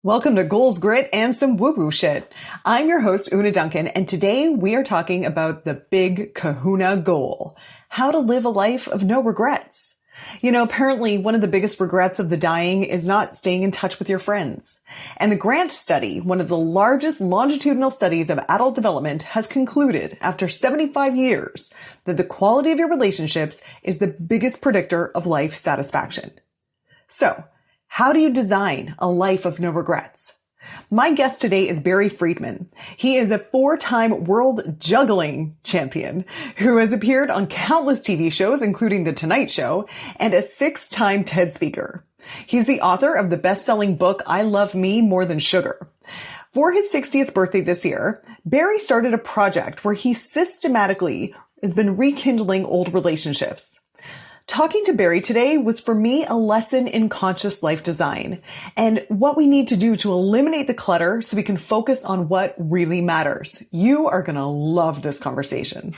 Welcome to Goals, Grit, and some woo-woo shit. I'm your host, Una Duncan, and today we are talking about the big kahuna goal, how to live a life of no regrets. You know, apparently one of the biggest regrets of the dying is not staying in touch with your friends. And the Grant study, one of the largest longitudinal studies of adult development, has concluded after 75 years that the quality of your relationships is the biggest predictor of life satisfaction. So, how do you design a life of no regrets? My guest today is Barry Friedman. He is a 4-time world juggling champion who has appeared on countless TV shows, including The Tonight Show, and a 6-time TED speaker. He's the author of the best-selling book, I Love Me More Than Sugar. For his 60th birthday this year, Barry started a project where he systematically has been rekindling old relationships. Talking to Barry today was for me a lesson in conscious life design and what we need to do to eliminate the clutter so we can focus on what really matters. You are going to love this conversation.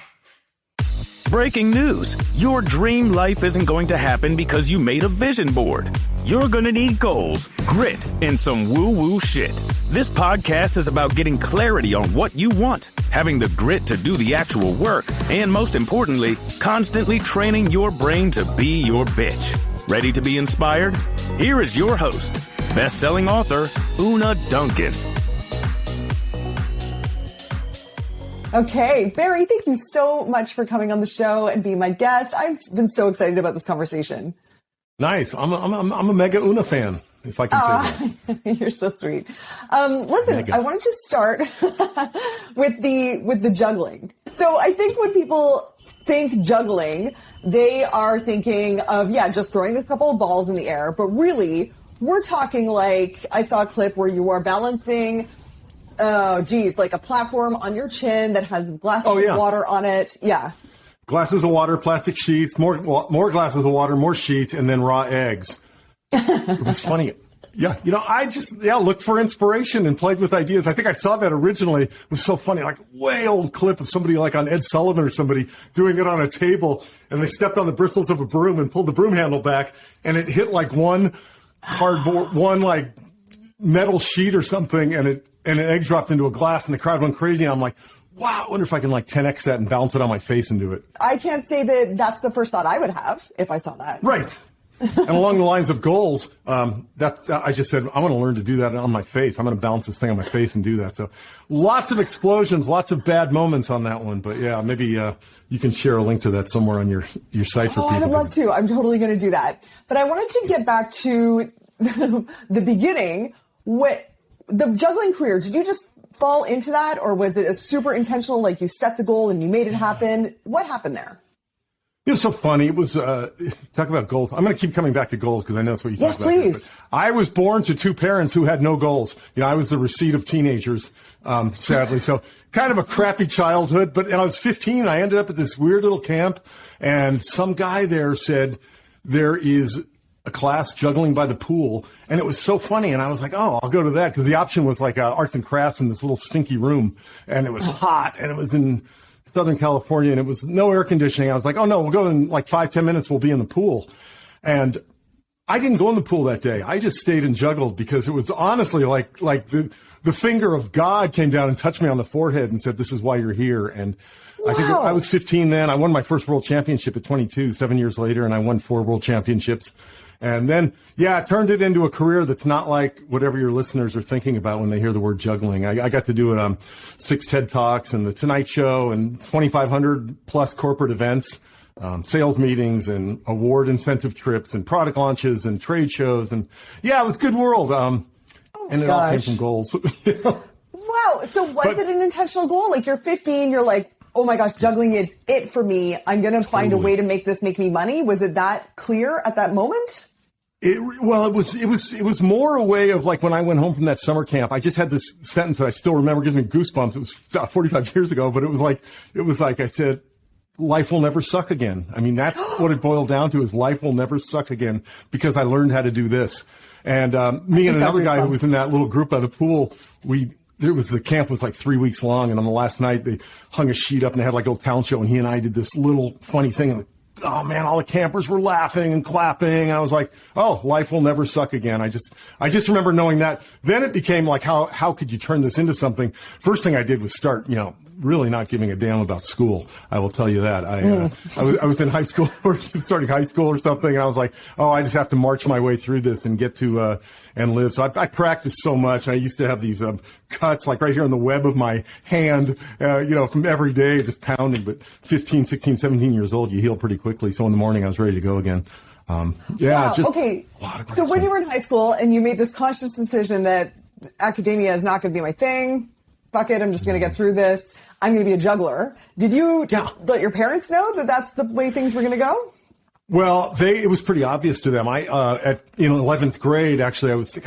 Breaking news. Your dream life isn't going to happen because you made a vision board. You're going to need goals, grit, and some woo-woo shit. This podcast is about getting clarity on what you want, having the grit to do the actual work, and most importantly, constantly training your brain to be your bitch. Ready to be inspired? Here is your host, best-selling author, Una Duncan. Okay, Barry, thank you so much for coming on the show and being my guest. I've been so excited about this conversation. Nice. I'm a mega Una fan, if I can say that. You're so sweet. Listen, mega. I wanted to start with the juggling. So I think when people think juggling, they are thinking of, just throwing a couple of balls in the air. But really, we're talking like, I saw a clip where you are balancing like a platform on your chin that has glasses of water on it. Yeah. Glasses of water, plastic sheets, more glasses of water, more sheets, and then raw eggs. It was funny. Yeah. You know, I just, looked for inspiration and played with ideas. I think I saw that originally. It was so funny, like way old clip of somebody like on Ed Sullivan or somebody doing it on a table, and they stepped on the bristles of a broom and pulled the broom handle back, and it hit like one cardboard, one like metal sheet or something, and an egg dropped into a glass, and the crowd went crazy. And I'm like, wow, I wonder if I can like 10x that and bounce it on my face and do it. I can't say that that's the first thought I would have if I saw that. Right. And along the lines of goals, I just said, I want to learn to do that on my face. I'm going to bounce this thing on my face and do that. So lots of explosions, lots of bad moments on that one. But yeah, maybe you can share a link to that somewhere on your site for people. I would love to. I'm totally going to do that. But I wanted to get back to the beginning. The juggling career, did you just fall into that, or was it a super intentional, like you set the goal and you made it happen? What happened there? It was so funny. It was, talk about goals. I'm going to keep coming back to goals because I know that's what you talk about. Yes, please. I was born to 2 parents who had no goals. You know, I was the receipt of teenagers, sadly. So kind of a crappy childhood. But when I was 15, I ended up at this weird little camp, and some guy there said, there is a class juggling by the pool, and it was so funny, and I was like, oh, I'll go to that, because the option was like arts and crafts in this little stinky room, and it was hot, and it was in Southern California, and it was no air conditioning. I was like, oh no, we'll go in like 5-10 minutes, we'll be in the pool. And I didn't go in the pool that day. I just stayed and juggled, because it was honestly like the finger of God came down and touched me on the forehead and said, this is why you're here. And wow. I think I was 15 then. I won my first world championship at 22, 7 years later, and I won 4 world championships. And then, I turned it into a career that's not like whatever your listeners are thinking about when they hear the word juggling. I got to do it on 6 TED Talks and The Tonight Show and 2,500 plus corporate events, sales meetings and award incentive trips and product launches and trade shows. And it was good world. And it all came from goals. Wow. So was it an intentional goal? Like, you're 15, you're like, oh my gosh, juggling is it for me. I'm going to find a way to make this make me money. Was it that clear at that moment? It was more a way of like when I went home from that summer camp, I just had this sentence that I still remember, gives me goosebumps. It was 45 years ago, but it was like I said, life will never suck again. I mean, that's what it boiled down to, is life will never suck again, because I learned how to do this. And me and another guy who was in that little group by the pool, the camp was like 3 weeks long, and on the last night they hung a sheet up and they had like a little talent show, and he and I did this little funny thing, and the oh man, all the campers were laughing and clapping. I was like, oh, life will never suck again. I just remember knowing that. Then it became like, how could you turn this into something? First thing I did was start, really not giving a damn about school. I will tell you that. I was in high school or starting high school or something, and I was like, oh, I just have to march my way through this and get to and live. So I practiced so much. I used to have these cuts like right here on the web of my hand, from every day just pounding. But 15, 16, 17 years old, you heal pretty quickly. So in the morning, I was ready to go again. Wow. Just okay. So when you were in high school and you made this conscious decision that academia is not going to be my thing, fuck it, I'm just going to get through this. I'm going to be a juggler. Did you let your parents know that that's the way things were going to go? Well, it was pretty obvious to them. In 11th grade, actually, I was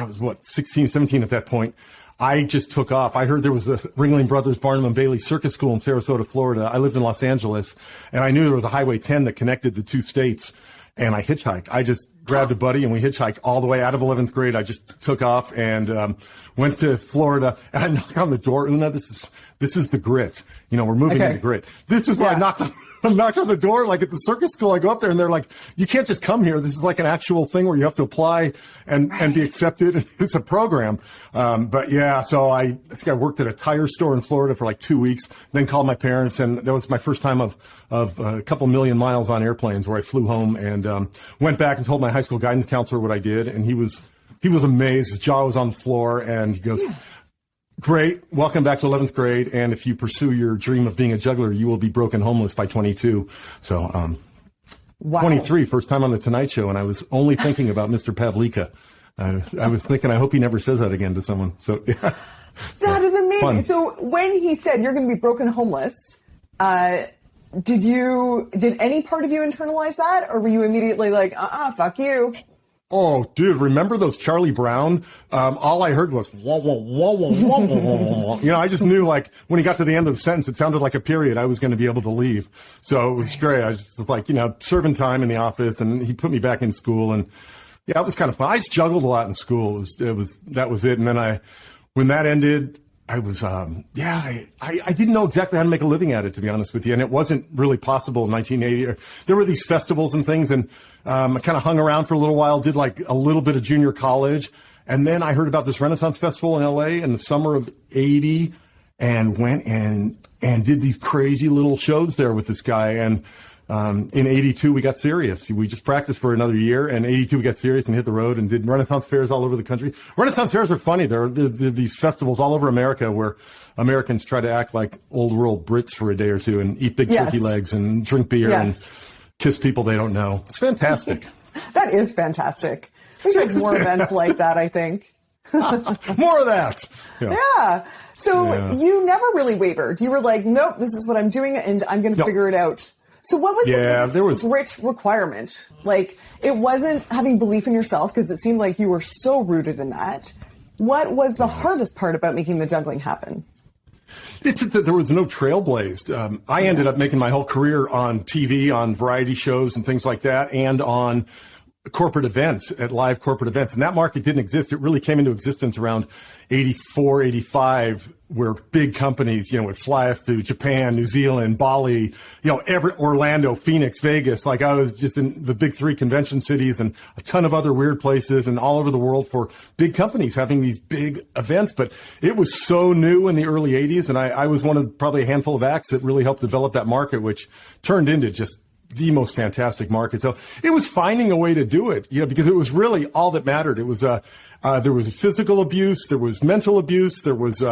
16, 17 at that point. I just took off. I heard there was a Ringling Brothers Barnum and Bailey Circus School in Sarasota, Florida. I lived in Los Angeles, and I knew there was a Highway 10 that connected the two states. And I hitchhiked. I just grabbed a buddy and we hitchhiked all the way out of 11th grade. I just took off and went to Florida. And I knocked on the door. Una, this is the grit. We're moving into grit. This is where I knocked on the door, like at the circus school. I go up there and they're like, you can't just come here. This is like an actual thing where you have to apply and be accepted. It's a program. So I think I worked at a tire store in Florida for like 2 weeks, then called my parents. And that was my first time of a couple million miles on airplanes where I flew home and went back and told my high school guidance counselor what I did. And he was amazed. His jaw was on the floor and he goes, great. Welcome back to 11th grade. And if you pursue your dream of being a juggler, you will be broken homeless by 22. So, wow. 23, first time on the Tonight Show. And I was only thinking about Mr. Pavlika. I was thinking, I hope he never says that again to someone. So, yeah. That is amazing. Fun. So when he said you're going to be broken homeless, did any part of you internalize that? Or were you immediately like, fuck you? Oh, dude, remember those Charlie Brown? All I heard was, wah, wah, wah, wah, wah, wah, wah. I just knew, like, when he got to the end of the sentence, it sounded like a period. I was going to be able to leave. So it was great. I was just like, serving time in the office, and he put me back in school. And, yeah, it was kind of fun. I just juggled a lot in school. That was it. And then when that ended, I was, I didn't know exactly how to make a living at it, to be honest with you. And it wasn't really possible in 1980. There were these festivals and things, and I kind of hung around for a little while, did like a little bit of junior college. And then I heard about this Renaissance Festival in LA in the summer of 80 and went and did these crazy little shows there with this guy. And in 82, we got serious. We just practiced for another year. And 82, we got serious and hit the road and did Renaissance fairs all over the country. Renaissance fairs are funny. There are these festivals all over America where Americans try to act like old world Brits for a day or two and eat big turkey legs and drink beer and kiss people they don't know. It's fantastic. That is fantastic. We should have more events like that, I think. More of that. Yeah. So you never really wavered. You were like, nope, this is what I'm doing and I'm going to figure it out. So what was the grit requirement? Like, it wasn't having belief in yourself because it seemed like you were so rooted in that. What was the hardest part about making the juggling happen? It's that there was no trailblazed. I ended up making my whole career on TV, on variety shows and things like that, and on corporate events, at live corporate events. And that market didn't exist. It really came into existence around 84, 85, where big companies, would fly us to Japan, New Zealand, Bali, Orlando, Phoenix, Vegas. Like, I was just in the big three convention cities and a ton of other weird places and all over the world for big companies having these big events. But it was so new in the early 80s. And I was one of probably a handful of acts that really helped develop that market, which turned into just the most fantastic market. So it was finding a way to do it, because it was really all that mattered. It was, there was physical abuse, there was mental abuse, there was,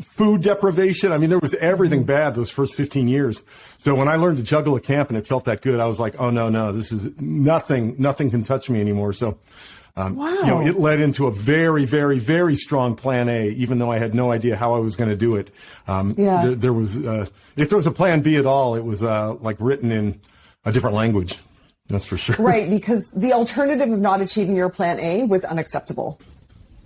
food deprivation. I mean, there was everything bad those first 15 years. So when I learned to juggle at camp and it felt that good, I was like, oh no, this is nothing can touch me anymore. So, wow. It led into a very, very, very strong plan A, even though I had no idea how I was going to do it. There was, if there was a plan B at all, it was, like written in a different language. That's for sure. Right, because the alternative of not achieving your plan A was unacceptable.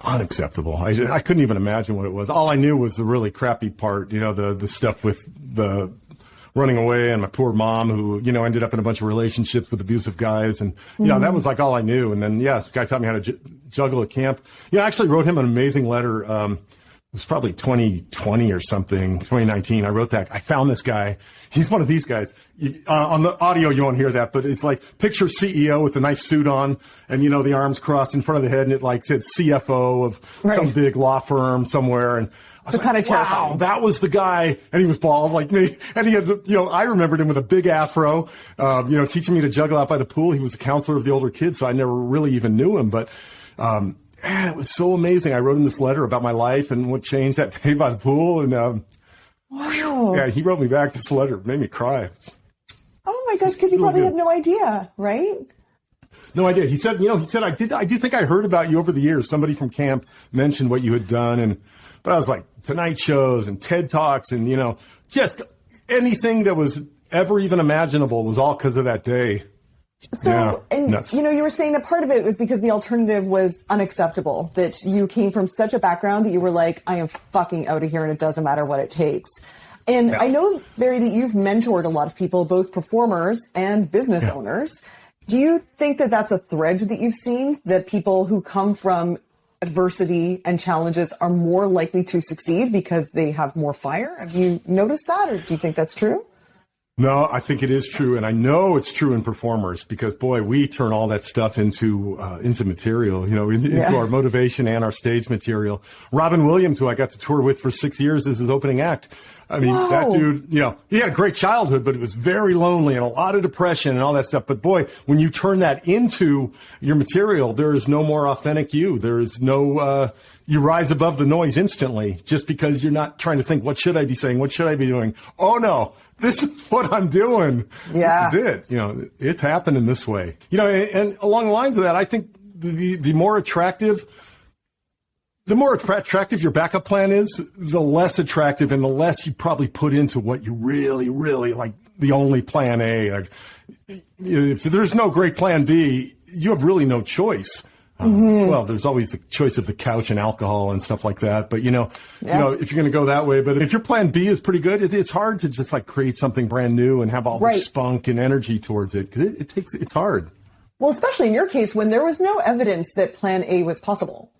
Unacceptable. I couldn't even imagine what it was. All I knew was the really crappy part, the stuff with the running away and my poor mom who, ended up in a bunch of relationships with abusive guys. And, that was like all I knew. And then, this guy taught me how to juggle at camp. I actually wrote him an amazing letter, was probably 2020 or something, 2019. I wrote that. I found this guy. He's one of these guys. On the audio, you won't hear that, but it's like picture CEO with a nice suit on and, the arms crossed in front of the head, and it like said CFO of some big law firm somewhere. And so kind of terrifying. Wow, that was the guy. And he was bald like me. And he had, I remembered him with a big afro, teaching me to juggle out by the pool. He was a counselor of the older kids, so I never really even knew him. But, man, it was so amazing. I wrote him this letter about my life and what changed that day by the pool. And, wow. Yeah, he wrote me back this letter. It made me cry. Oh my gosh, because he probably had no idea, right? No idea. He said, I do think I heard about you over the years. Somebody from camp mentioned what you had done. But I was like, Tonight shows and TED Talks and, just anything that was ever even imaginable was all because of that day. So, yeah, and nuts. you were saying that part of it was because the alternative was unacceptable, that you came from such a background that you were like, I am fucking out of here and it doesn't matter what it takes. And yeah. I know, Barry, that you've mentored a lot of people, both performers and business owners. Do you think that that's a thread that you've seen, that people who come from adversity and challenges are more likely to succeed because they have more fire? Have you noticed that, or do you think that's true? No, I think it is true, and I know it's true in performers because, boy, we turn all that stuff into material, into our motivation and our stage material. Robin Williams, who I got to tour with for 6 years, is his opening act. I mean, that dude, he had a great childhood, but it was very lonely and a lot of depression and all that stuff. But boy, when you turn that into your material, there is no more authentic you. There is no, you rise above the noise instantly just because you're not trying to think, what should I be saying? What should I be doing? Oh no, this is what I'm doing. Yeah. This is it. It's happening this way, and along the lines of that, I think the more attractive your backup plan is, the less attractive and the less you probably put into what you really, really like the only plan A. Like, if there's no great plan B, you have really no choice. Well, there's always the choice of the couch and alcohol and stuff like that. But, if you're going to go that way, but if your plan B is pretty good, it's hard to just like create something brand new and have all this spunk and energy towards it. Cause it's hard. Well, especially in your case, when there was no evidence that plan A was possible.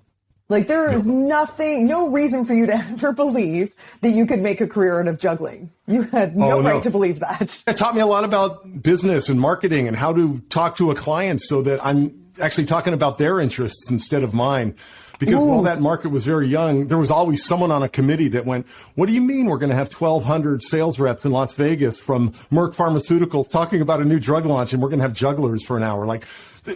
Like there is no reason for you to ever believe that you could make a career out of juggling. You had no right to believe that. It taught me a lot about business and marketing and how to talk to a client so that I'm actually talking about their interests instead of mine. Because while that market was very young, there was always someone on a committee that went, what do you mean we're going to have 1,200 sales reps in Las Vegas from Merck Pharmaceuticals talking about a new drug launch and we're going to have jugglers for an hour? Like,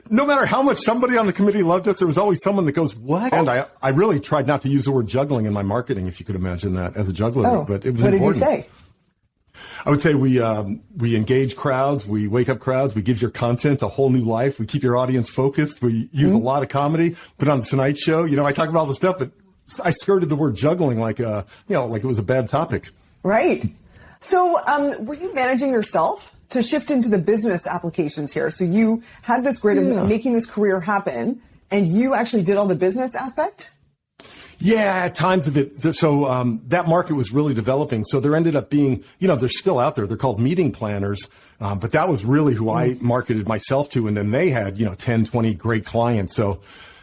no matter how much somebody on the committee loved us, there was always someone that goes, what? And I really tried not to use the word juggling in my marketing, if you could imagine that, as a juggler. But it was important. What did you say? I would say we engage crowds, we wake up crowds, we give your content a whole new life, we keep your audience focused, we use a lot of comedy. But on the Tonight Show, I talk about all this stuff, but I skirted the word juggling like it was a bad topic. Right. So were you managing yourself to shift into the business applications here? So you had this grid of making this career happen, and you actually did all the business aspect? Yeah, at times of it. So that market was really developing. So there ended up being, they're still out there. They're called meeting planners. But that was really who I marketed myself to. And then they had, 10, 20 great clients. So,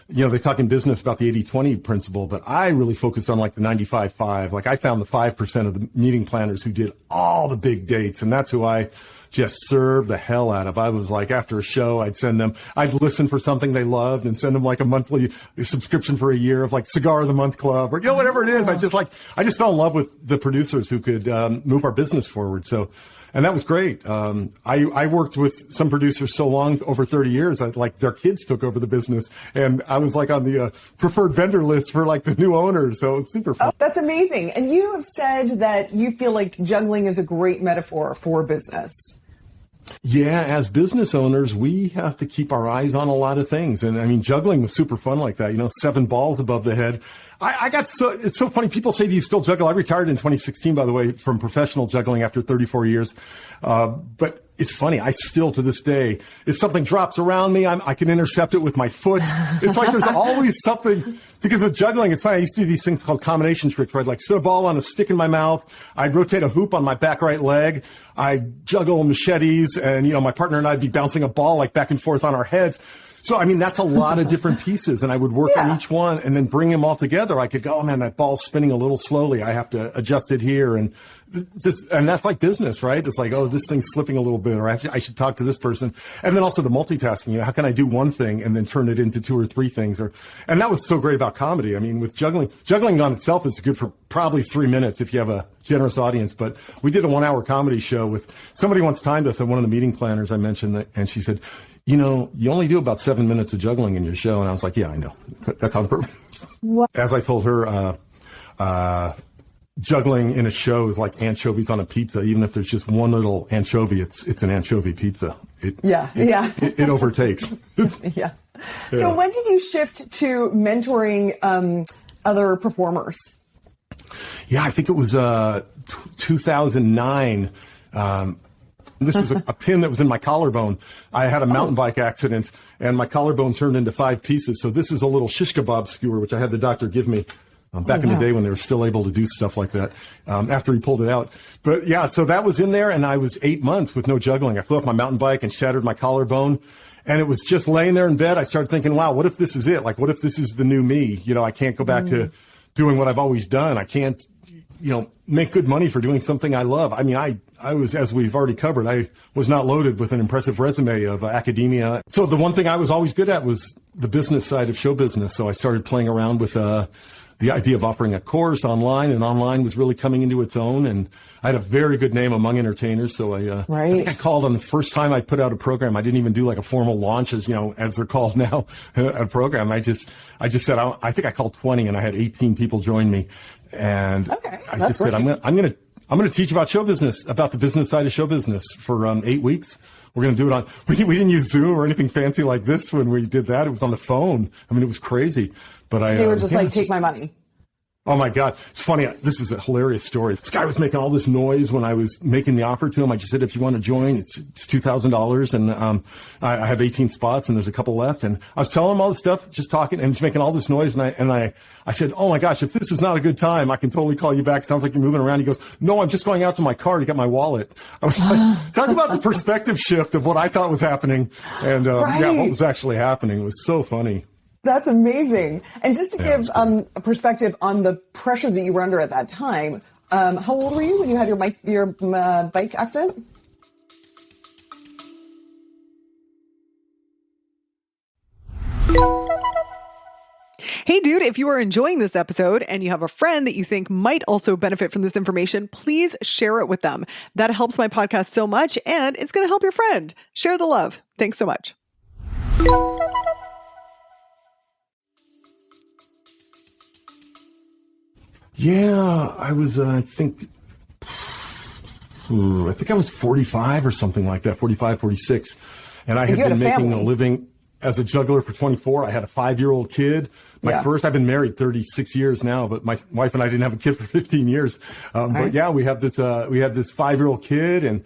they talk in business about the 80-20 principle, but I really focused on like the 95-5. Like I found the 5% of the meeting planners who did all the big dates. And that's who I just served the hell out of. I was like, after a show, I'd listen for something they loved and send them like a monthly subscription for a year of like Cigar of the Month Club or, whatever it is. I just fell in love with the producers who could move our business forward. So, and that was great. I worked with some producers so long, over 30 years, their kids took over the business. And I was like on the preferred vendor list for like the new owners. So it was super fun. Oh, that's amazing. And you have said that you feel like juggling is a great metaphor for business. Yeah, as business owners, we have to keep our eyes on a lot of things. And I mean, juggling was super fun like that, 7 balls above the head. It's so funny. People say, do you still juggle? I retired in 2016, by the way, from professional juggling after 34 years. But it's funny. I still, to this day, if something drops around me, I can intercept it with my foot. It's like there's always something, because with juggling, it's funny. I used to do these things called combination tricks where I'd like spin a ball on a stick in my mouth. I'd rotate a hoop on my back right leg. I'd juggle machetes and, my partner and I'd be bouncing a ball like back and forth on our heads. So, I mean, that's a lot of different pieces, and I would work on each one and then bring them all together. I could go, oh man, that ball's spinning a little slowly. I have to adjust it here. And that's like business, right? It's like, oh, this thing's slipping a little bit, or I should talk to this person. And then also the multitasking, how can I do one thing and then turn it into 2 or 3 things? And that was so great about comedy. I mean, with juggling on itself is good for probably 3 minutes if you have a generous audience. But we did a 1-hour comedy show with somebody once timed us at one of the meeting planners I mentioned that, and she said, you only do about 7 minutes of juggling in your show. And I was like, yeah, I know. That's on purpose. As I told her, juggling in a show is like anchovies on a pizza. Even if there's just one little anchovy, it's an anchovy pizza. It overtakes. Yeah. So when did you shift to mentoring other performers? Yeah, I think it was 2009. This is a pin that was in my collarbone. I had a mountain bike accident, and my collarbone turned into 5 pieces. So this is a little shish kebab skewer, which I had the doctor give me back in the day when they were still able to do stuff like that after he pulled it out. But yeah, so that was in there, and I was 8 months with no juggling. I flew off my mountain bike and shattered my collarbone, and it was just laying there in bed. I started thinking, wow, what if this is it? Like, what if this is the new me? I can't go back to doing what I've always done. I can't make good money for doing something I love. I mean, I was, as we've already covered, I was not loaded with an impressive resume of academia. So the one thing I was always good at was the business side of show business. So I started playing around with the idea of offering a course online, and online was really coming into its own. And I had a very good name among entertainers. So I think I called on the first time I put out a program. I didn't even do like a formal launch as they're called now, a program. I just said, I think I called 20 and I had 18 people join me. And I just said, I'm going to teach about show business, about the business side of show business for 8 weeks. We're going to do it on, we didn't use Zoom or anything fancy like this when we did that. It was on the phone. I mean, it was crazy. But they were just take my money. Oh my God. It's funny. This is a hilarious story. This guy was making all this noise when I was making the offer to him. I just said, if you want to join, it's $2,000. And, I have 18 spots and there's a couple left. And I was telling him all this stuff, just talking, and he's making all this noise. And I said, oh my gosh, if this is not a good time, I can totally call you back. It sounds like you're moving around. He goes, no, I'm just going out to my car to get my wallet. I was like, talk about the perspective shift of what I thought was happening. And, what was actually happening. It was so funny. That's amazing. And just to give a perspective on the pressure that you were under at that time, how old were you when you had your bike accident? Hey dude, if you are enjoying this episode and you have a friend that you think might also benefit from this information, please share it with them. That helps my podcast so much, and it's going to help your friend. Share the love. Thanks so much. Yeah, I was, I think I was 45 or something like that, 45, 46. And I had been making a living as a juggler for 24. I had a 5-year-old kid. I've been married 36 years now, but my wife and I didn't have a kid for 15 years. But yeah, we had this 5-year-old kid, and,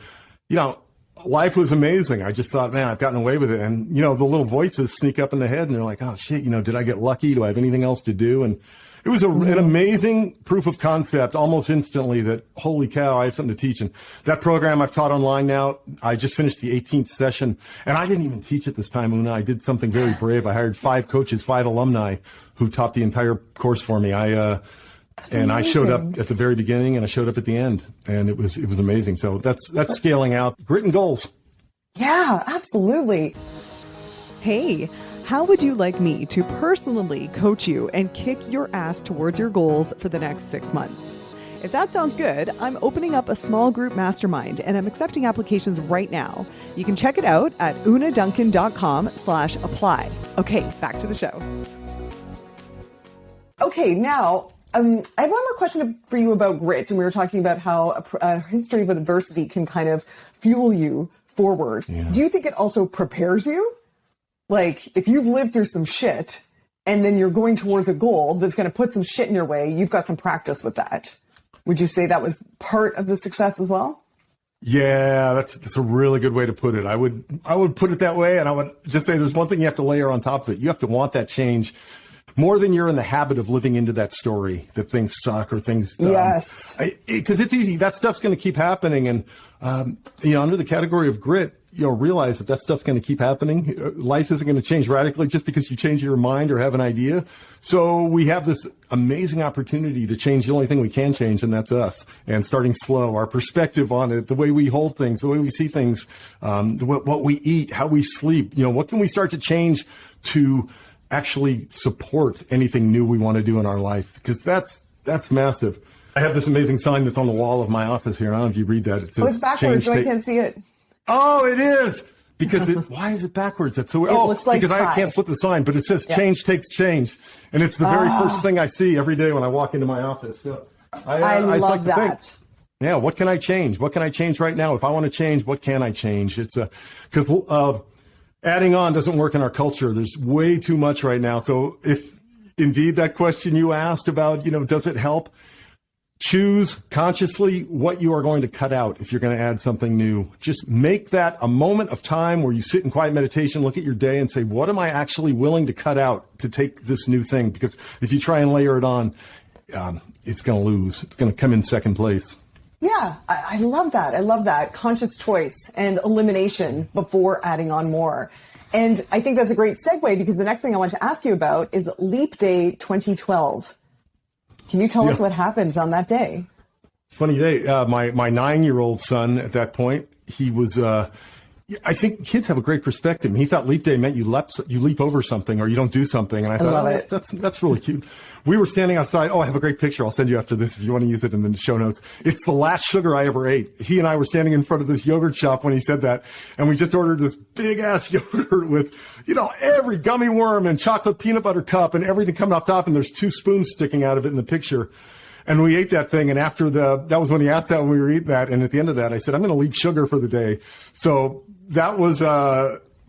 life was amazing. I just thought, man, I've gotten away with it. And, the little voices sneak up in the head and they're like, oh shit, did I get lucky? Do I have anything else to do? And it was an amazing proof of concept almost instantly that, holy cow, I have something to teach. And that program I've taught online now, I just finished the 18th session, and I didn't even teach it this time, Una. I did something very brave. I hired 5 coaches, 5 alumni who taught the entire course for me. I showed up at the very beginning and I showed up at the end, and it was amazing. So that's scaling out grit and goals. Yeah, absolutely. Hey, how would you like me to personally coach you and kick your ass towards your goals for the next 6 months? If that sounds good, I'm opening up a small group mastermind, and I'm accepting applications right now. You can check it out at unaduncan.com/apply. Okay, back to the show. Okay, now I have one more question for you about grit. And we were talking about how a history of adversity can kind of fuel you forward. Yeah. Do you think it also prepares you? Like, if you've lived through some shit and then you're going towards a goal that's going to put some shit in your way, you've got some practice with that. Would you say that was part of the success as well? Yeah, that's a really good way to put it. I would put it that way, and I would just say there's one thing you have to layer on top of it. You have to want that change more than you're in the habit of living into that story that things suck or things. Yes. Because it's easy. That stuff's going to keep happening. And, under the category of grit, realize that stuff's going to keep happening. Life isn't going to change radically just because you change your mind or have an idea. So we have this amazing opportunity to change the only thing we can change, and that's us. And starting slow, our perspective on it, the way we hold things, the way we see things, what we eat, how we sleep. What can we start to change to actually support anything new we want to do in our life? Because that's massive. I have this amazing sign that's on the wall of my office here. I don't know if you read that. It says, it's backwards, so I can't see it. Oh, it is. Because why is it backwards? That's so weird. It looks like because I can't flip the sign, but it says change takes change. And it's the very first thing I see every day when I walk into my office. So I love like that. Think, yeah, what can I change? What can I change right now? If I want to change, what can I change? It's because adding on doesn't work in our culture. There's way too much right now. So if indeed that question you asked about, does it help? Choose consciously what you are going to cut out if you're going to add something new. Just make that a moment of time where you sit in quiet meditation, look at your day and say, what am I actually willing to cut out to take this new thing? Because if you try and layer it on, it's going to lose. It's going to come in second place. Yeah, I love that. I love that. Conscious choice and elimination before adding on more. And I think that's a great segue because the next thing I want to ask you about is Leap Day 2012. Can you tell us what happened on that day? Funny day. My 9-year-old son at that point, he was, I think kids have a great perspective. He thought Leap Day meant you leap over something or you don't do something. And I thought, that's really cute. We were standing outside. Oh, I have a great picture. I'll send you after this if you want to use it in the show notes. It's the last sugar I ever ate. He and I were standing in front of this yogurt shop when he said that. And we just ordered this big ass yogurt with, every gummy worm and chocolate peanut butter cup and everything coming off top. And there's 2 spoons sticking out of it in the picture. And we ate that thing. And after that was when he asked that when we were eating that. And at the end of that, I said, I'm going to leave sugar for the day. So that was,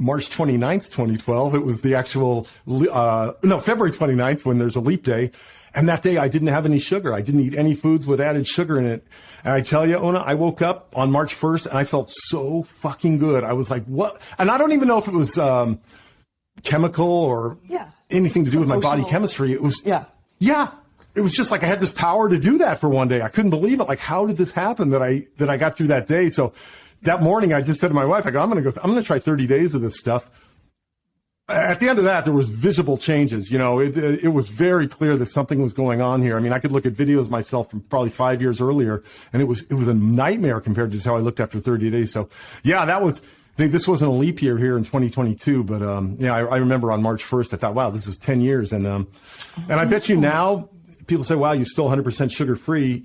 March 29th, 2012. It was the actual, February 29th when there's a leap day. And that day I didn't have any sugar. I didn't eat any foods with added sugar in it. And I tell you, Ona, I woke up on March 1st and I felt so fucking good. I was like, what? And I don't even know if it was, chemical or anything to do with my body chemistry. It was, it was just like I had this power to do that for one day. I couldn't believe it. Like, how did this happen that I got through that day? So that morning, I just said to my wife, I'm going to try 30 days of this stuff. At the end of that, there was visible changes. It was very clear that something was going on here. I mean, I could look at videos myself from probably 5 years earlier, and it was a nightmare compared to just how I looked after 30 days. So yeah, I think this wasn't a leap year here in 2022, but, I remember on March 1st, I thought, wow, this is 10 years. And I bet you now people say, wow, you're still 100% sugar free.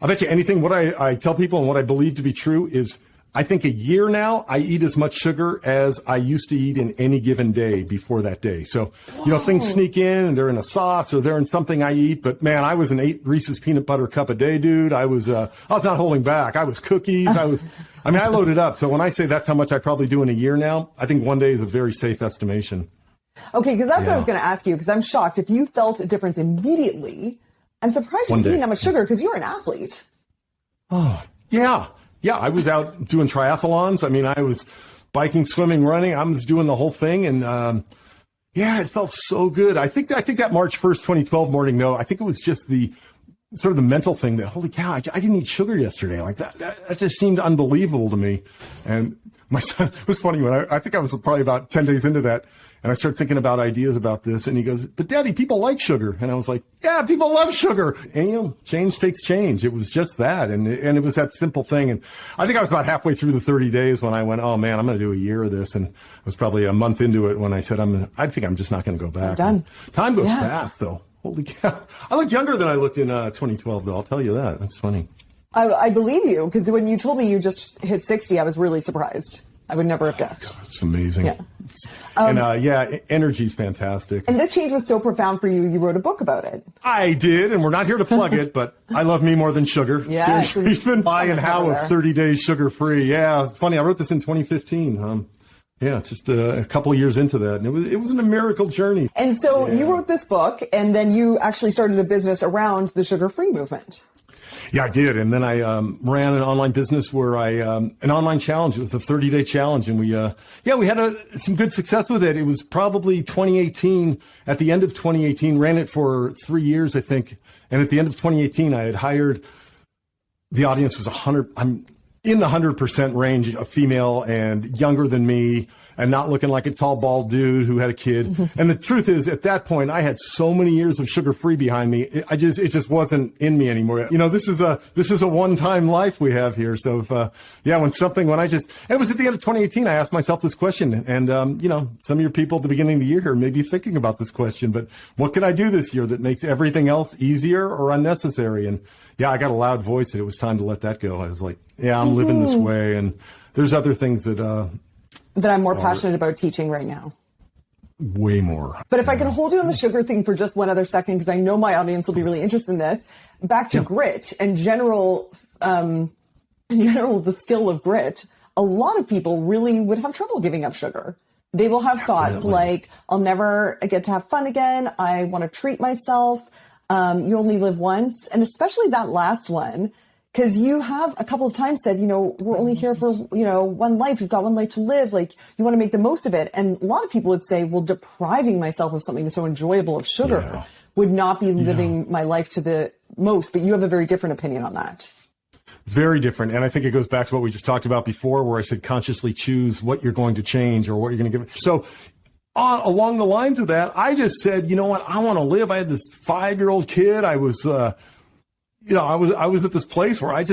I bet you anything. What I tell people and what I believe to be true is I think a year now I eat as much sugar as I used to eat in any given day before that day. So, things sneak in and they're in a sauce or they're in something I eat. But man, I was an 8 Reese's peanut butter cup a day, dude. I was not holding back. I was cookies. I loaded up. So when I say that's how much I probably do in a year now, I think one day is a very safe estimation. Okay. Because that's what I was going to ask you because I'm shocked if you felt a difference immediately. I'm surprised you're eating that much sugar because you're an athlete. Oh, yeah. Yeah, I was out doing triathlons. I mean, I was biking, swimming, running. I was doing the whole thing. And, it felt so good. I think that March 1st, 2012 morning, though, I think it was just the sort of the mental thing that, holy cow, I didn't eat sugar yesterday. Like that just seemed unbelievable to me. And my son, it was funny when I think I was probably about 10 days into that. And I started thinking about ideas about this. And he goes, but Daddy, people like sugar. And I was like, yeah, people love sugar. And, change takes change. It was just that. And it was that simple thing. And I think I was about halfway through the 30 days when I went, oh, man, I'm going to do a year of this. And I was probably a month into it when I said, I think I'm just not going to go back. I'm done. Time goes fast, though. Holy cow. I look younger than I looked in 2012, though. I'll tell you that. That's funny. I believe you, because when you told me you just hit 60, I was really surprised. I would never have guessed. God, it's amazing. Yeah. And energy's fantastic. And this change was so profound for you, you wrote a book about it. I did, and we're not here to plug it, but I Love Me More Than Sugar. Yeah. Barry Friedman, Why and How of 30 Days Sugar Free. Yeah, it's funny. I wrote this in 2015. Just a couple of years into that, and it was a miracle journey. And so you wrote this book, and then you actually started a business around the sugar-free movement. Yeah, I did. And then I ran an online business where an online challenge. It was a 30-day challenge. And we had some good success with it. It was probably 2018. At the end of 2018, ran it for 3 years, I think. And at the end of 2018, I had hired, the audience was in the 100% range, a female and younger than me and not looking like a tall, bald dude who had a kid. Mm-hmm. And the truth is, at that point, I had so many years of sugar-free behind me. It just wasn't in me anymore. This is a one-time life we have here. So if, it was at the end of 2018, I asked myself this question. And, some of your people at the beginning of the year here may be thinking about this question, but what can I do this year that makes everything else easier or unnecessary? And I got a loud voice that it was time to let that go. I was like, I'm living this way. And there's other things that I'm more passionate about teaching right now. Way more. But if I can hold you on the sugar thing for just one other second, because I know my audience will be really interested in this, back to grit and general, the skill of grit, a lot of people really would have trouble giving up sugar. They will have thoughts like, I'll never get to have fun again. I want to treat myself. You only live once. And especially that last one, because you have a couple of times said, we're only here for, one life. We've got one life to live. Like, you want to make the most of it. And a lot of people would say, well, depriving myself of something so enjoyable of sugar would not be living my life to the most. But you have a very different opinion on that. Very different. And I think it goes back to what we just talked about before, where I said consciously choose what you're going to change or what you're going to give. So along the lines of that, I just said, you know what? I want to live. I had this 5-year-old kid. I was, I was at this place where I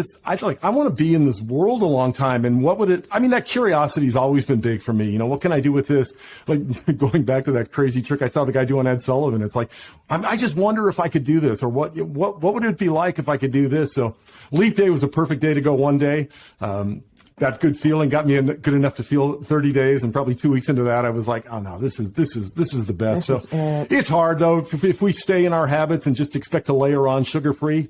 want to be in this world a long time. And that curiosity has always been big for me. What can I do with this? Like going back to that crazy trick I saw the guy do on Ed Sullivan. It's like, I just wonder if I could do this, or what would it be like if I could do this? So Leap Day was a perfect day to go one day. That good feeling got me good enough to feel 30 days. And probably 2 weeks into that, I was like, oh no, this is the best. It's hard though. If we stay in our habits and just expect to layer on sugar-free,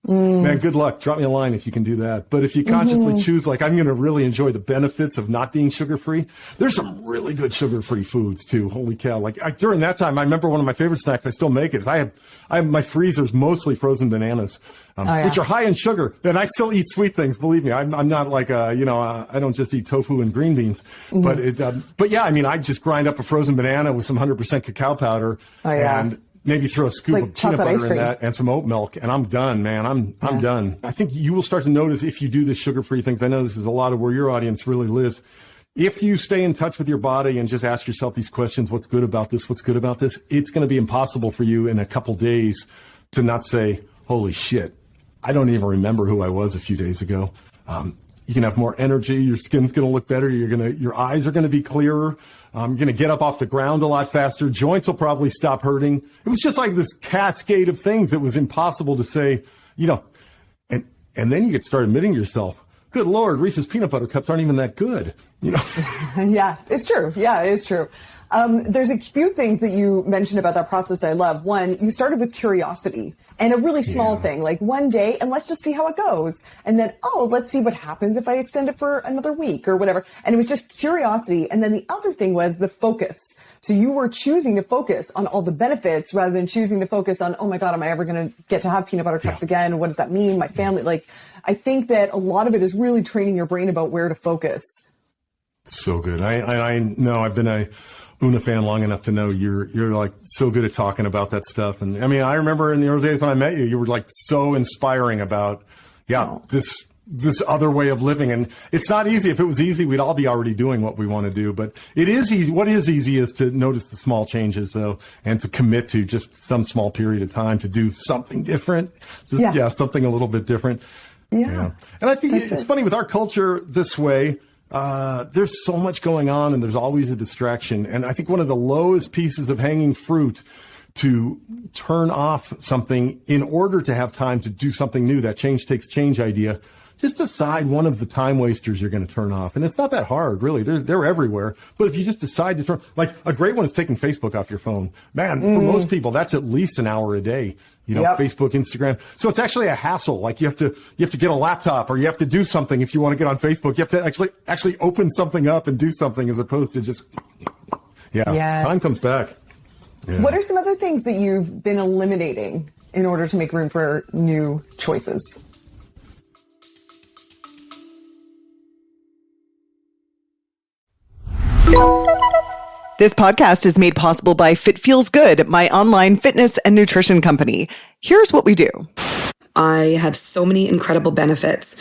man, good luck. Drop me a line if you can do that. But if you consciously choose, like, I'm going to really enjoy the benefits of not being sugar-free, there's some really good sugar-free foods too. Holy cow. Like during that time, I remember one of my favorite snacks, I still make it, is I have my freezer's mostly frozen bananas, which are high in sugar. And I still eat sweet things. Believe me, I'm not like, I don't just eat tofu and green beans, but I just grind up a frozen banana with some 100% cacao powder and maybe throw a scoop of peanut butter in that and some oat milk, and I'm done, man. I'm done. I think you will start to notice if you do the sugar-free things. I know this is a lot of where your audience really lives. If you stay in touch with your body and just ask yourself these questions, what's good about this? What's good about this? It's going to be impossible for you in a couple days to not say, holy shit, I don't even remember who I was a few days ago. You can have more energy. Your skin's going to look better. Your eyes are going to be clearer. You're going to get up off the ground a lot faster. Joints will probably stop hurting. It was just like this cascade of things that was impossible to say, and then you get to start admitting to yourself, good Lord, Reese's peanut butter cups aren't even that good. Yeah, it's true. Yeah, it is true. There's a few things that you mentioned about that process that I love. One, you started with curiosity and a really small thing, like one day, and let's just see how it goes. And then, let's see what happens if I extend it for another week or whatever. And it was just curiosity. And then the other thing was the focus. So you were choosing to focus on all the benefits rather than choosing to focus on, oh my God, am I ever going to get to have peanut butter cups again? What does that mean? My family, I think that a lot of it is really training your brain about where to focus. So good. I know I've been a Una fan long enough to know you're like so good at talking about that stuff. And I remember in the early days when I met you, you were like so inspiring about, this other way of living. And it's not easy. If it was easy, we'd all be already doing what we want to do, but it is easy. What is easy is to notice the small changes though, and to commit to just some small period of time to do something different. Something a little bit different. Yeah. And I think it's funny with our culture this way. There's so much going on and there's always a distraction. And I think one of the lowest pieces of hanging fruit to turn off something in order to have time to do something new, that change takes change idea, just decide one of the time wasters you're going to turn off. And it's not that hard, really. They're everywhere. But if you just decide to turn, like a great one is taking Facebook off your phone. Man, for most people, that's at least an hour a day. Facebook, Instagram. So it's actually a hassle. Like you have to get a laptop or you have to do something if you want to get on Facebook. You have to actually open something up and do something as opposed to just, time comes back. Yeah. What are some other things that you've been eliminating in order to make room for new choices? This podcast is made possible by Fit Feels Good, my online fitness and nutrition company. Here's what we do. I have so many incredible benefits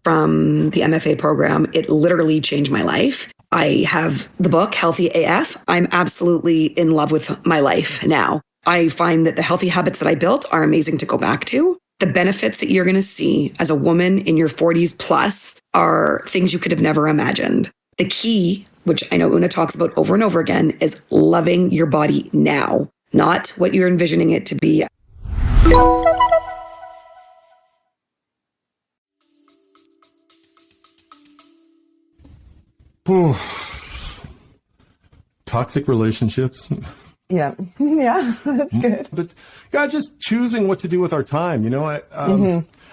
from the MFA program. It literally changed my life. I have the book, Healthy AF. I'm absolutely in love with my life now. I find that the healthy habits that I built are amazing to go back to. The benefits that you're going to see as a woman in your 40s plus are things you could have never imagined. The key, which I know Una talks about over and over again, is loving your body now, not what you're envisioning it to be. Toxic relationships. Yeah. Yeah, that's good. But yeah, just choosing what to do with our time. You know,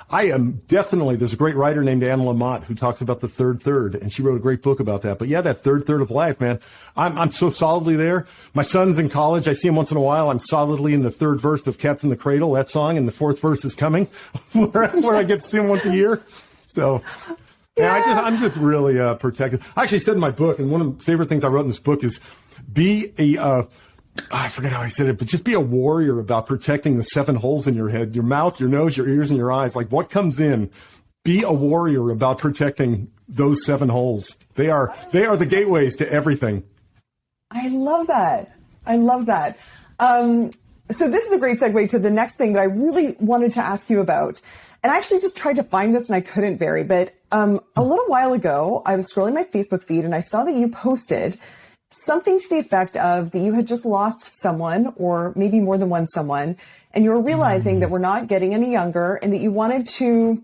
I am definitely, there's a great writer named Anne Lamott who talks about the third, and she wrote a great book about that. But yeah, that third of life, man, I'm so solidly there. My son's in college. I see him once in a while. I'm solidly in the third verse of Cats in the Cradle, that song, and the fourth verse is coming where I get to see him once a year. So yeah, I'm just really protected. I actually said in my book, and one of the favorite things I wrote in this book is be I forget how I said it, but just be a warrior about protecting the 7 holes in your head, your mouth, your nose, your ears, and your eyes. Like what comes in, be a warrior about protecting those 7 holes. They are the gateways to everything. I love that. I love that. So this is a great segue to the next thing that I really wanted to ask you about. And I actually just tried to find this and I couldn't, Barry, but a little while ago, I was scrolling my Facebook feed and I saw that you posted something to the effect of that you had just lost someone or maybe more than one someone, and you were realizing that we're not getting any younger and that you wanted to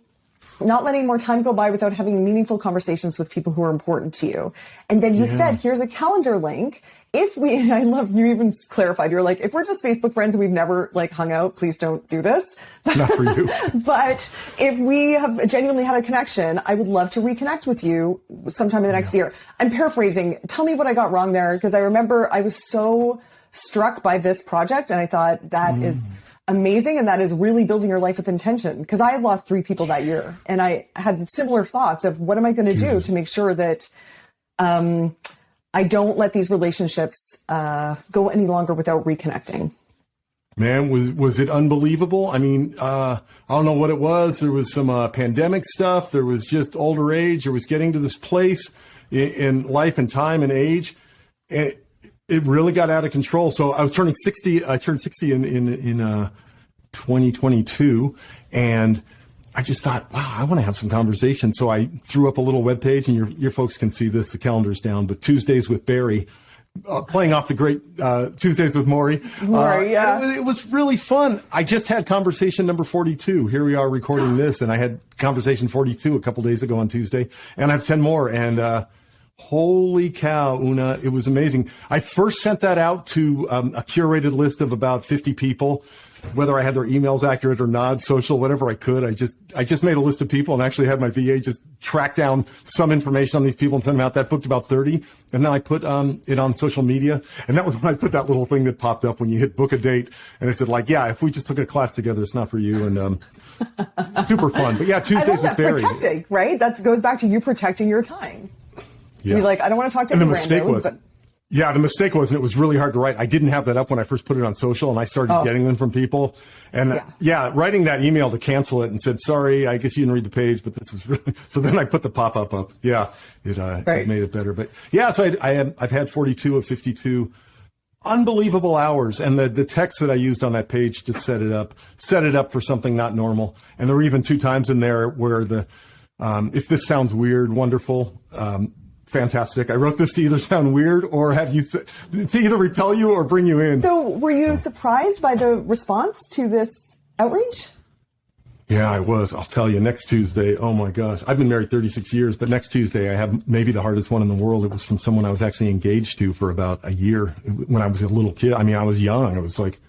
not let any more time go by without having meaningful conversations with people who are important to you. And then you said, here's a calendar link. If we, and I love you even clarified, you're like, if we're just Facebook friends and we've never like hung out, please don't do this. It's not for you. But if we have genuinely had a connection, I would love to reconnect with you sometime in the next year. I'm paraphrasing. Tell me what I got wrong there, because I remember I was so struck by this project and I thought that is amazing. And that is really building your life with intention, because I had lost 3 people that year and I had similar thoughts of what am I going to do to make sure that, I don't let these relationships go any longer without reconnecting. Man, was it unbelievable? I mean, I don't know what it was. There was some pandemic stuff. There was just older age. There was getting to this place in life and time and age. And it really got out of control. So I was turning 60. I turned 60 in 2022. And I just thought, wow, I want to have some conversation. So I threw up a little webpage, and your folks can see this. The calendar's down, but Tuesdays with Barry, playing off the great Tuesdays with Maury. Yeah. It was really fun. I just had conversation number 42. Here we are recording this, and I had conversation 42 a couple days ago on Tuesday, and I have 10 more. And holy cow, Una, it was amazing. I first sent that out to a curated list of about 50 people. Whether I had their emails accurate or not, social, whatever I could. I just made a list of people and actually had my VA just track down some information on these people and send them out. That booked about 30. And then I put it on social media. And that was when I put that little thing that popped up when you hit book a date. And it said like, yeah, if we just took a class together, it's not for you. And super fun. But yeah, Tuesdays with Barry. Protecting, right? That goes back to you protecting your time. To be like, I don't want to talk to any randos. Yeah, the mistake was, and it was really hard to write. I didn't have that up when I first put it on social, and I started getting them from people. And writing that email to cancel it and said, sorry, I guess you didn't read the page, but this is really, so then I put the pop-up up. Yeah, it made it better. But yeah, so I've had 42 of 52 unbelievable hours. And the text that I used on that page to set it up for something not normal. And there were even 2 times in there where if this sounds weird, wonderful, fantastic. I wrote this to either sound weird or to either repel you or bring you in. So were you surprised by the response to this outreach? Yeah, I was. I'll tell you, next Tuesday, oh my gosh, I've been married 36 years, but next Tuesday I have maybe the hardest one in the world. It was from someone I was actually engaged to for about a year when I was a little kid. I mean, I was young. I was like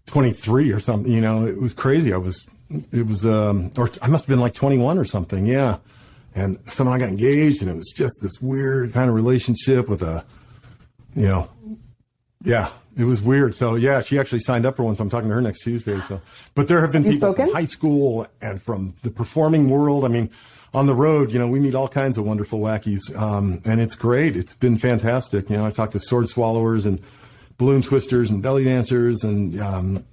23 or something, you know, it was crazy. or I must have been like 21 or something. Yeah. And somehow I got engaged, and it was just this weird kind of relationship with it was weird. So yeah, she actually signed up for one, so I'm talking to her next Tuesday. So, but there have been people from high school and from the performing world. I mean, on the road, you know, we meet all kinds of wonderful wackies, and it's great. It's been fantastic. You know, I talked to sword swallowers and balloon twisters and belly dancers and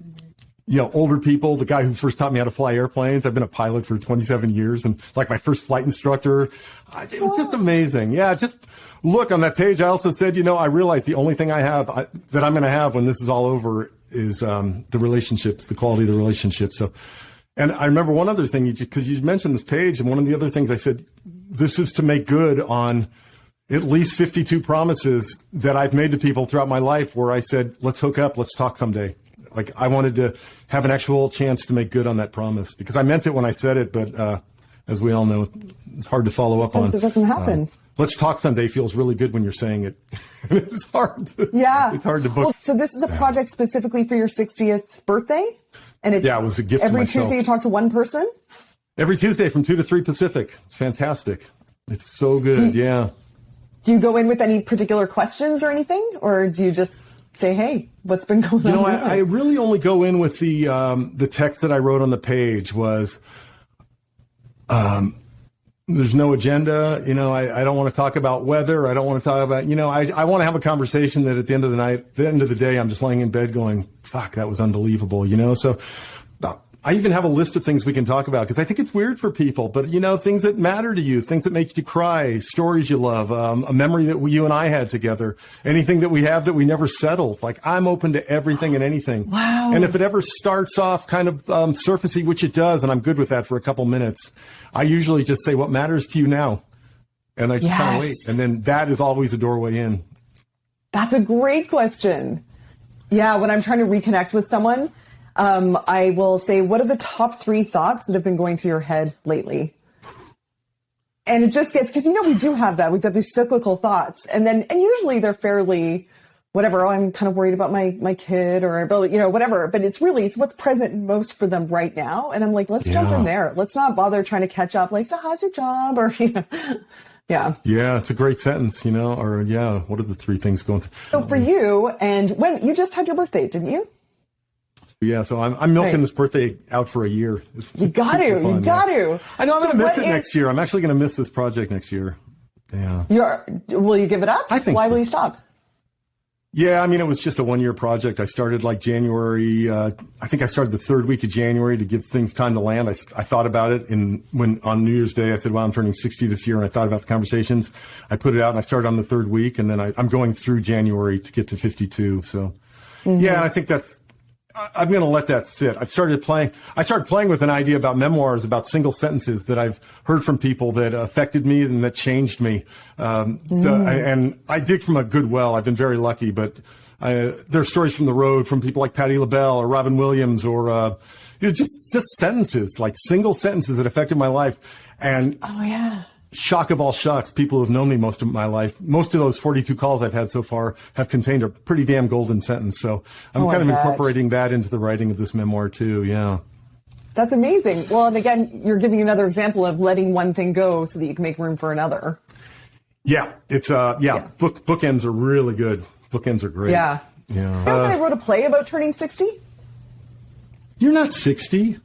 older people, the guy who first taught me how to fly airplanes. I've been a pilot for 27 years and like my first flight instructor. It was just amazing. Yeah, just look on that page. I also said, I realized the only thing I have that I'm going to have when this is all over is the relationships, the quality of the relationship. So, and I remember one other thing, because you mentioned this page, and one of the other things I said, this is to make good on at least 52 promises that I've made to people throughout my life where I said, let's hook up, let's talk someday. Like I wanted to have an actual chance to make good on that promise because I meant it when I said it, but as we all know, it's hard to follow up on. It doesn't happen. Let's talk someday feels really good when you're saying it. It's hard. It's hard to book. Well, so this is a project specifically for your 60th birthday? And it's it was a gift every to myself. Tuesday you talk to one person? Every Tuesday from 2 to 3 Pacific. It's fantastic. It's so good. Do you go in with any particular questions or anything? Or do you just say, hey, what's been going on? I really only go in with the text that I wrote on the page was, there's no agenda. I don't want to talk about weather. I don't want to talk about, I want to have a conversation that at the end of the night, at the end of the day, I'm just laying in bed going, fuck, that was unbelievable, So I even have a list of things we can talk about because I think it's weird for people, but things that matter to you, things that make you cry, stories you love, a memory that you and I had together, anything that we have that we never settled. Like I'm open to everything and anything. Wow. And if it ever starts off kind of surfacey, which it does, and I'm good with that for a couple minutes, I usually just say what matters to you now. And I just kind of wait. And then that is always a doorway in. That's a great question. Yeah. When I'm trying to reconnect with someone, I will say, what are the top 3 thoughts that have been going through your head lately? And it just gets, because, we do have that. We've got these cyclical thoughts. And usually they're fairly, whatever, I'm kind of worried about my kid or, whatever. But it's what's present most for them right now. And I'm like, let's jump in there. Let's not bother trying to catch up. Like, so how's your job? Or, Yeah. Yeah, it's a great sentence, or what are the 3 things going through? So for you, and when you just had your birthday, didn't you? Yeah, so I'm milking this birthday out for a year. You got to. I know I'm going to miss it next year. I'm actually going to miss this project next year. Yeah. Will you give it up? I think Why so. will you stop? Yeah, it was just a 1-year project. I started like January. I think I started the 3rd week of January to give things time to land. I thought about it, and when on New Year's Day I said, "Well, I'm turning 60 this year," and I thought about the conversations. I put it out, and I started on the 3rd week, and then I'm going through January to get to 52. So, I think I'm going to let that sit. I started playing with an idea about memoirs, about single sentences that I've heard from people that affected me and that changed me. And I dig from a good well. I've been very lucky, but there are stories from the road from people like Patti LaBelle or Robin Williams or just sentences, like single sentences that affected my life. And shock of all shocks, people who have known me most of my life, most of those 42 calls I've had so far have contained a pretty damn golden sentence. So I'm kind of incorporating that into the writing of this memoir too. Yeah. That's amazing. Well, and again, you're giving another example of letting one thing go so that you can make room for another. Yeah. It's, bookends are really good. Bookends are great. Yeah. I wrote a play about turning 60. You're not 60.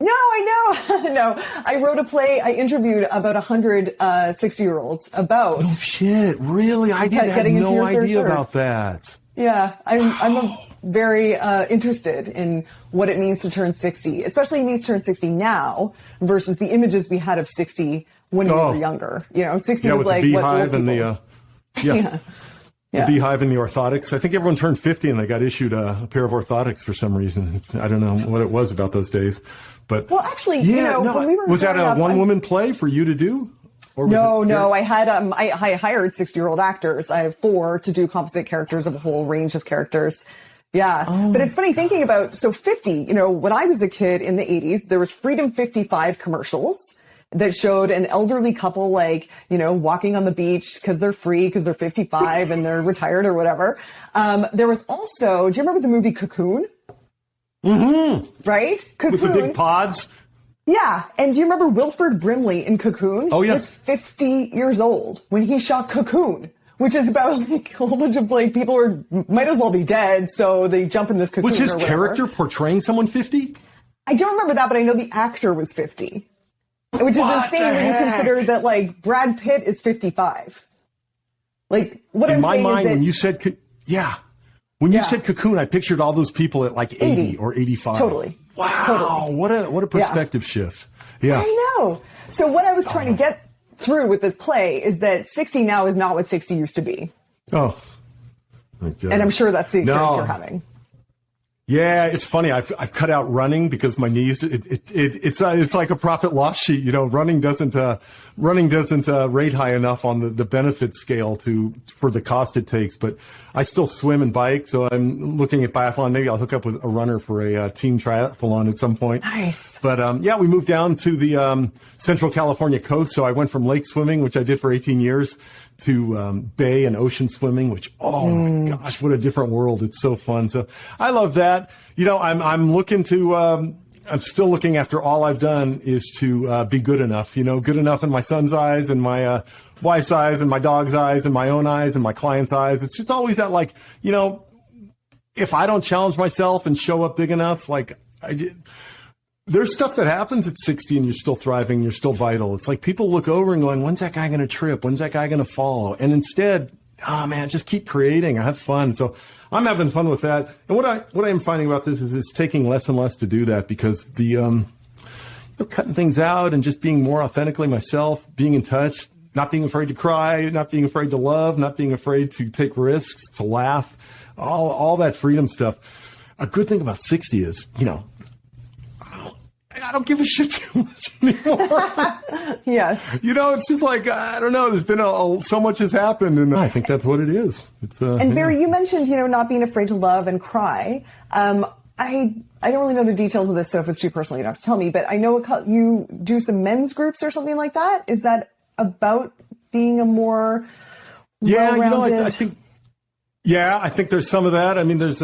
No, I know. No, I wrote a play. I interviewed about 100 60-year-olds about. Oh shit! Really? I had no idea about that. Yeah, I'm very interested in what it means to turn 60, especially it means to turn 60 now versus the images we had of 60 when we were younger. 60 was like the what beehive and the the beehive and the orthotics. I think everyone turned 50 and they got issued a pair of orthotics for some reason. I don't know what it was about those days. But well, actually, when we were was that a one-woman play for you to do? Or was no. I had I hired 60-year-old actors. I have 4 to do composite characters of a whole range of characters. Yeah, but it's funny thinking about 50. When I was a kid in the 80s, there was Freedom 55 commercials that showed an elderly couple walking on the beach because they're free because they're 55 and they're retired or whatever. There was also, do you remember the movie Cocoon? Mm-hmm. Right? Cocoon. With the big pods? Yeah. And do you remember Wilford Brimley in Cocoon? Oh, yes. He was 50 years old when he shot Cocoon, which is about a whole bunch of people who might as well be dead, so they jump in this cocoon. Was his character portraying someone 50? I don't remember that, but I know the actor was 50. Which is insane when you consider that, Brad Pitt is 55. What in I'm my saying mind, is that, when you said, When you said cocoon, I pictured all those people at like 80 or 85. Totally. Wow. Totally. What a perspective shift. Yeah. I know. So what I was trying to get through with this play is that 60 now is not what 60 used to be. Oh. And I'm sure that's the experience you're having. Yeah, it's funny. I've cut out running because my knees. It's like a profit loss sheet. You know, running doesn't rate high enough on the benefit scale for the cost it takes. But I still swim and bike, so I'm looking at biathlon. Maybe I'll hook up with a runner for a team triathlon at some point. Nice. But we moved down to the Central California coast, so I went from lake swimming, which I did for 18 years, to bay and ocean swimming, which, oh my gosh, what a different world. It's so fun. So I love that. You know, I'm looking to, I'm still looking after all I've done is to be good enough, you know, good enough in my son's eyes and my wife's eyes and my dog's eyes and my own eyes and my client's eyes. It's just always that, like, you know, if I don't challenge myself and show up big enough, like there's stuff that happens at 60 and you're still thriving, you're still vital. It's like people look over and going, when's that guy going to trip? When's that guy going to fall? And instead, oh man, just keep creating. I have fun. So I'm having fun with that. And what I am finding about this is it's taking less and less to do that, because the cutting things out and just being more authentically myself, being in touch, not being afraid to cry, not being afraid to love, not being afraid to take risks, to laugh, all that freedom stuff. A good thing about 60 is, you know, I don't give a shit too much anymore. Yes. You know, it's just like, I don't know, there's been so much has happened, and I think that's what it is. It's, and Barry, you mentioned, you know, not being afraid to love and cry. I don't really know the details of this, so if it's too personal, you don't have to tell me, but I know you do some men's groups or something like that. Is that about being a more well-rounded... You know, I think there's some of that. I mean, there's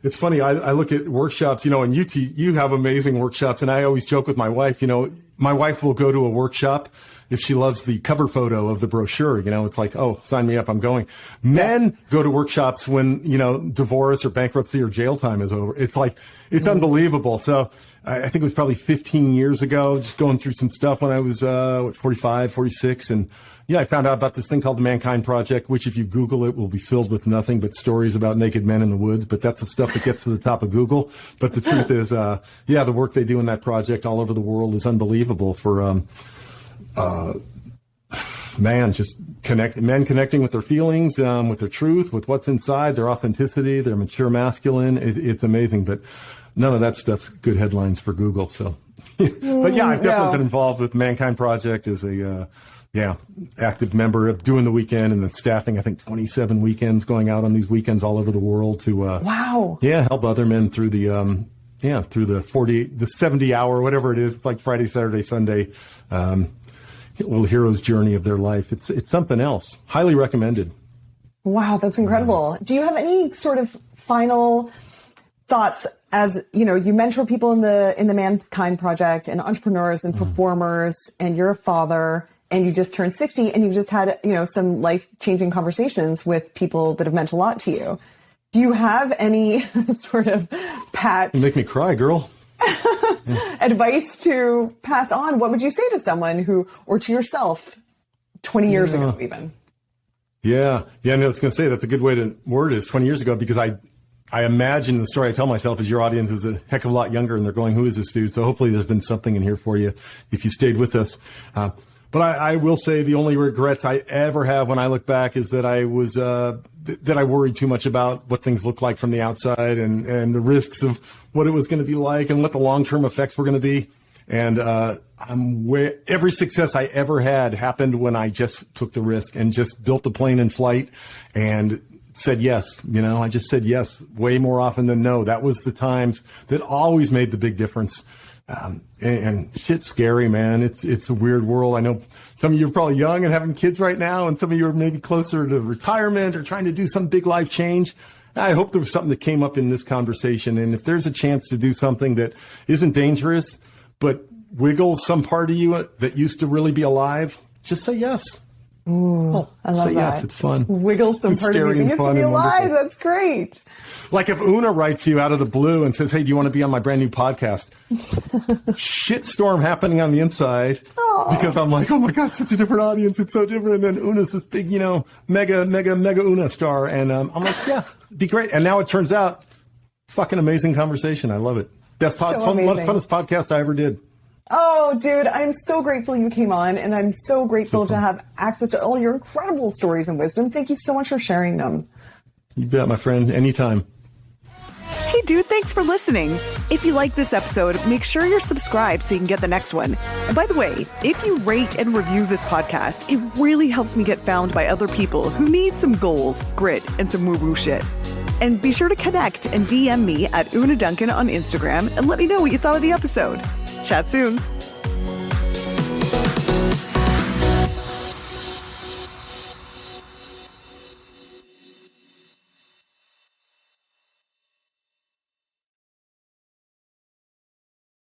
it's funny. I look at workshops, you know, and you have amazing workshops, and I always joke with my wife, you know, my wife will go to a workshop if she loves the cover photo of the brochure. You know, it's like, oh, sign me up, I'm going. Men go to workshops when, you know, divorce or bankruptcy or jail time is over. It's like, it's unbelievable. So I think it was probably 15 years ago, just going through some stuff when I was 45, 46, and I found out about this thing called the Mankind Project, which if you Google it will be filled with nothing but stories about naked men in the woods. But that's the stuff that gets to the top of Google. But the truth is, the work they do in that project all over the world is unbelievable for, men connecting with their feelings, with their truth, with what's inside, their authenticity, their mature masculine. It's amazing. But none of that stuff's good headlines for Google. So, but yeah, I've definitely been involved with Mankind Project as a, active member of doing the weekend and then staffing, I think 27 weekends, going out on these weekends all over the world to, help other men through the, through the 70 hour, whatever it is. It's like Friday, Saturday, Sunday, little hero's journey of their life. It's something else. Highly recommended. Wow. That's incredible. Do you have any sort of final thoughts as, you know, you mentor people in the Mankind Project and entrepreneurs and performers, and you're a father, and you just turned 60 and you've just had, you know, some life-changing conversations with people that have meant a lot to you. Do you have any sort of You make me cry, girl. advice to pass on? What would you say to someone or to yourself 20 years ago even? Yeah. I was going to say that's a good way to word it, is 20 years ago, because I imagine the story I tell myself is your audience is a heck of a lot younger and they're going, who is this dude? So hopefully there's been something in here for you if you stayed with us. But I will say the only regrets I ever have when I look back is that I was that I worried too much about what things look like from the outside and the risks of what it was going to be like and what the long-term effects were going to be. And every success I ever had happened when I just took the risk and just built the plane in flight and said yes. You know, I just said yes way more often than no. That was the times that always made the big difference. And shit's scary, man. It's a weird world. I know some of you are probably young and having kids right now, and some of you are maybe closer to retirement or trying to do some big life change. I hope there was something that came up in this conversation. And if there's a chance to do something that isn't dangerous, but wiggles some part of you that used to really be alive, just say yes. Ooh, I love say that. Yes, it's fun. Wiggle some part of you that used to be alive. That's great. Like if Una writes you out of the blue and says, hey, do you want to be on my brand new podcast? Shitstorm happening on the inside. because I'm like, oh my God, such a different audience. It's so different. And then Una's this big, mega Una star. And I'm like, yeah, it'd be great. And now it turns out, fucking amazing conversation. I love it. Funnest podcast I ever did. Oh, dude, I'm so grateful you came on, and I'm so grateful to have access to all your incredible stories and wisdom. Thank you so much for sharing them. You bet, my friend. Anytime. Hey, dude, thanks for listening. If you like this episode, make sure you're subscribed so you can get the next one. And by the way, if you rate and review this podcast, it really helps me get found by other people who need some goals, grit, and some woo-woo shit. And be sure to connect and DM me at Una Duncan on Instagram and let me know what you thought of the episode. Chat soon.